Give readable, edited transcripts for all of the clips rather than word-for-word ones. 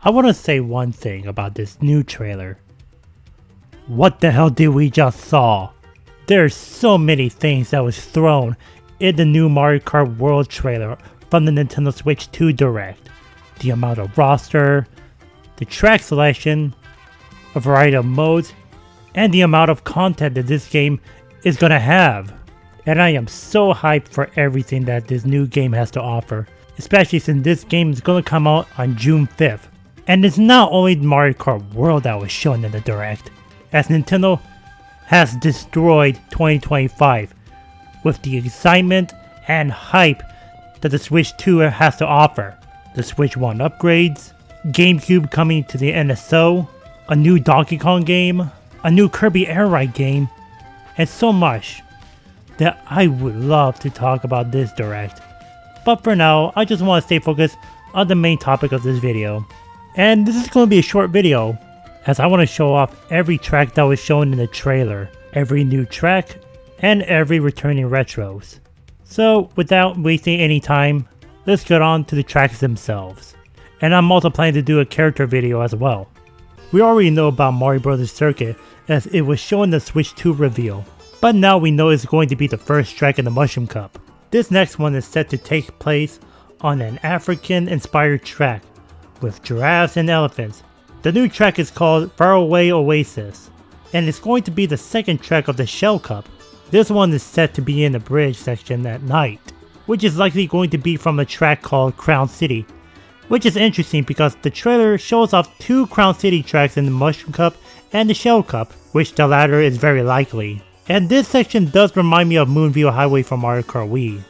I want to say one thing about this new trailer. What the hell did we just saw? There's so many things that was thrown in the new Mario Kart World trailer from the Nintendo Switch 2 Direct. The amount of roster, the track selection, a variety of modes, and the amount of content that this game is gonna have. And I am so hyped for everything that this new game has to offer, especially since this game is gonna come out on June 5th. And it's not only Mario Kart World that was shown in the Direct, as Nintendo has destroyed 2025 with the excitement and hype that the Switch 2 has to offer. The Switch 1 upgrades, GameCube coming to the NSO, a new Donkey Kong game, a new Kirby Air Ride game, and so much that I would love to talk about this Direct. But for now, I just want to stay focused on the main topic of this video. And this is going to be a short video, as I want to show off every track that was shown in the trailer, every new track, and every returning retros. So without wasting any time, let's get on to the tracks themselves. And I'm also planning to do a character video as well. We already know about Mario Bros. Circuit as it was shown in the Switch 2 reveal, but now we know it's going to be the first track in the Mushroom Cup. This next one is set to take place on an African-inspired track with giraffes and elephants. The new track is called Faraway Oasis, and it's going to be the second track of the Shell Cup. This one is set to be in the bridge section at night, which is likely going to be from a track called Crown City, which is interesting because the trailer shows off two Crown City tracks in the Mushroom Cup and the Shell Cup, which the latter is very likely. And this section does remind me of Moonview Highway from Mario Kart Wii.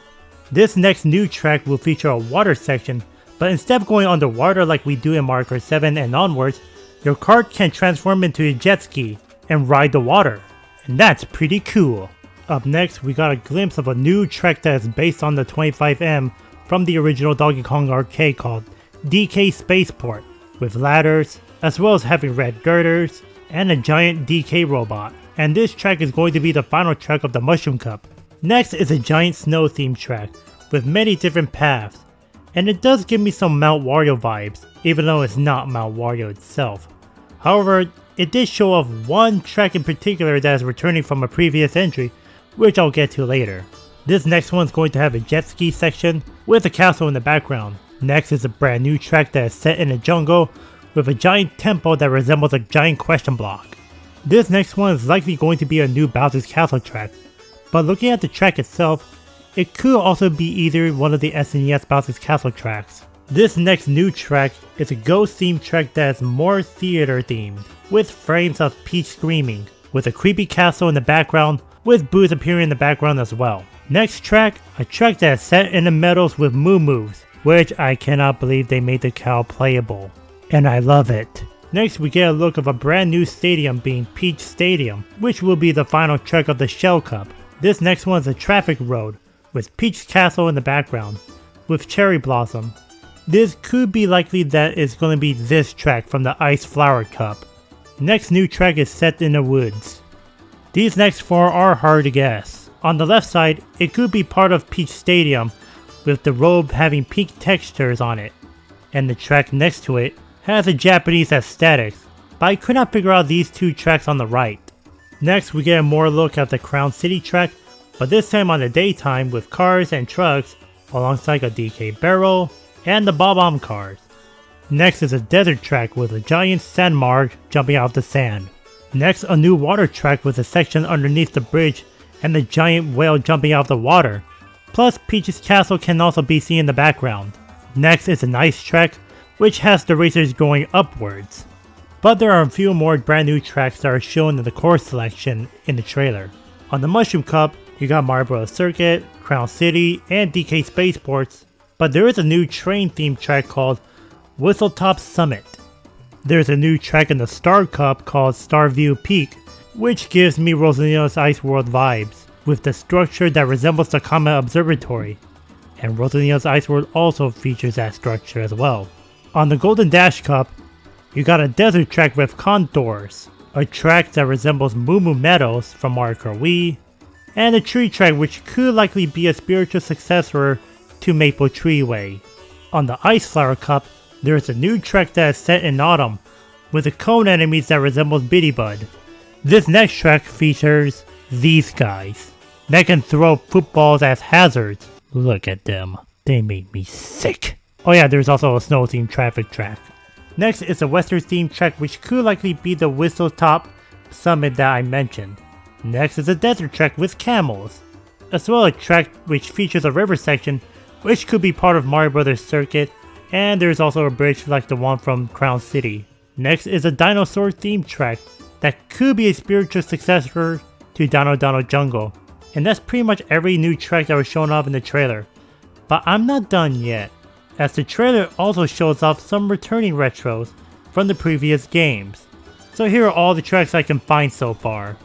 This next new track will feature a water section, but instead of going underwater like we do in Mario Kart 7 and onwards, your kart can transform into a jet ski and ride the water, and that's pretty cool. Up next, we got a glimpse of a new track that is based on the 25M from the original Donkey Kong arcade called DK Spaceport, with ladders, as well as having red girders, and a giant DK robot. And this track is going to be the final track of the Mushroom Cup. Next is a giant snow themed track, with many different paths. And it does give me some Mount Wario vibes, even though it's not Mount Wario itself. However, it did show off one track in particular that is returning from a previous entry, which I'll get to later. This next one is going to have a jet ski section with a castle in the background. Next is a brand new track that is set in a jungle with a giant temple that resembles a giant question block. This next one is likely going to be a new Bowser's Castle track, but looking at the track itself, it could also be either one of the SNES Bowser's Castle tracks. This next new track is a ghost themed track that is more theater themed, with frames of Peach screaming, with a creepy castle in the background, with Boos appearing in the background as well. Next track, a track that is set in the meadows with Moo Moos, which I cannot believe they made the cow playable, and I love it. Next we get a look of a brand new stadium being Peach Stadium, which will be the final track of the Shell Cup. This next one is a traffic road, with Peach's Castle in the background, with Cherry Blossom. This could be likely that it's going to be this track from the Ice Flower Cup. Next new track is set in the woods. These next four are hard to guess. On the left side, it could be part of Peach Stadium, with the robe having pink textures on it, and the track next to it has a Japanese aesthetics, but I could not figure out these two tracks on the right. Next we get a more look at the Crown City track, but this time on the daytime with cars and trucks alongside a DK barrel and the Bob-omb cars. Next is a desert track with a giant sand marg jumping out of the sand. Next, a new water track with a section underneath the bridge and the giant whale jumping out of the water. Plus, Peach's Castle can also be seen in the background. Next is an ice track, which has the racers going upwards. But there are a few more brand new tracks that are shown in the course selection in the trailer. On the Mushroom Cup, you got Mario Bros. Circuit, Crown City, and DK Spaceports, but there is a new train themed track called Whistletop Summit. There's a new track in the Star Cup called Starview Peak, which gives me Rosalina's Ice World vibes, with the structure that resembles the Comet Observatory, and Rosalina's Ice World also features that structure as well. On the Golden Dash Cup, you got a desert track with contours, a track that resembles Moo Moo Meadows from Mario Kart Wii, and a tree track which could likely be a spiritual successor to Maple Treeway. On the Ice Flower Cup, There's a new track that is set in autumn, with the cone enemies that resembles Bidybud. This next track features these guys that can throw footballs as hazards. Look at them. They make me sick. Oh yeah, there's also a snow themed traffic track. Next is a western themed track which could likely be the Whistle Top Summit that I mentioned. Next is a desert track with camels, as well as a track which features a river section which could be part of Mario Bros. Circuit, and there's also a bridge like the one from Crown City. Next is a dinosaur themed track that could be a spiritual successor to Dino Dino Jungle, and that's pretty much every new track that was shown off in the trailer. But I'm not done yet, as the trailer also shows off some returning retros from the previous games. So here are all the tracks I can find so far.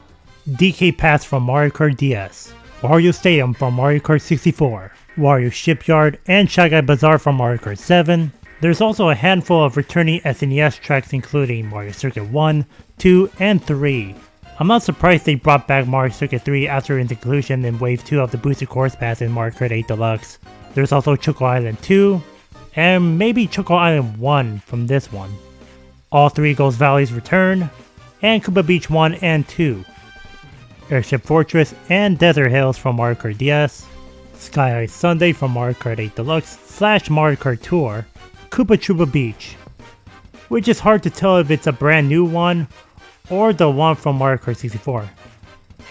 DK Pass from Mario Kart DS, Wario Stadium from Mario Kart 64, Wario Shipyard and Shy Guy Bazaar from Mario Kart 7. There's also a handful of returning SNES tracks including Mario Circuit 1, 2, and 3. I'm not surprised they brought back Mario Circuit 3 after its inclusion in Wave 2 of the Boosted Course Pass in Mario Kart 8 Deluxe. There's also Choco Island 2, and maybe Choco Island 1 from this one. All 3 Ghost Valleys return, and Koopa Beach 1 and 2. Airship Fortress and Desert Hills from Mario Kart DS, Sky High Sunday from Mario Kart 8 Deluxe / Mario Kart Tour, Koopa Troopa Beach, which is hard to tell if it's a brand new one or the one from Mario Kart 64.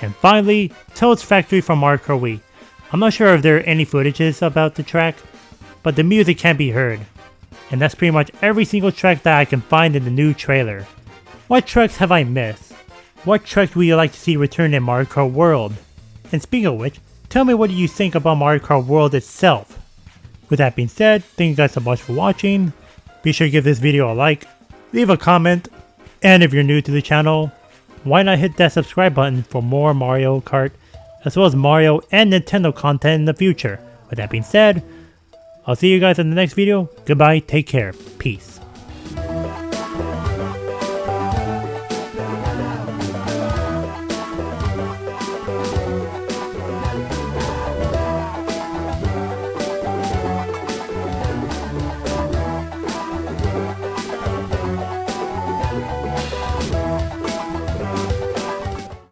And finally, Toad's Factory from Mario Kart Wii. I'm not sure if there are any footages about the track, but the music can be heard. And that's pretty much every single track that I can find in the new trailer. What tracks have I missed? What tracks would you like to see return in Mario Kart World? And speaking of which, tell me what you think about Mario Kart World itself. With that being said, thank you guys so much for watching. Be sure to give this video a like, leave a comment, and if you're new to the channel, why not hit that subscribe button for more Mario Kart, as well as Mario and Nintendo content in the future. With that being said, I'll see you guys in the next video. Goodbye, take care, peace.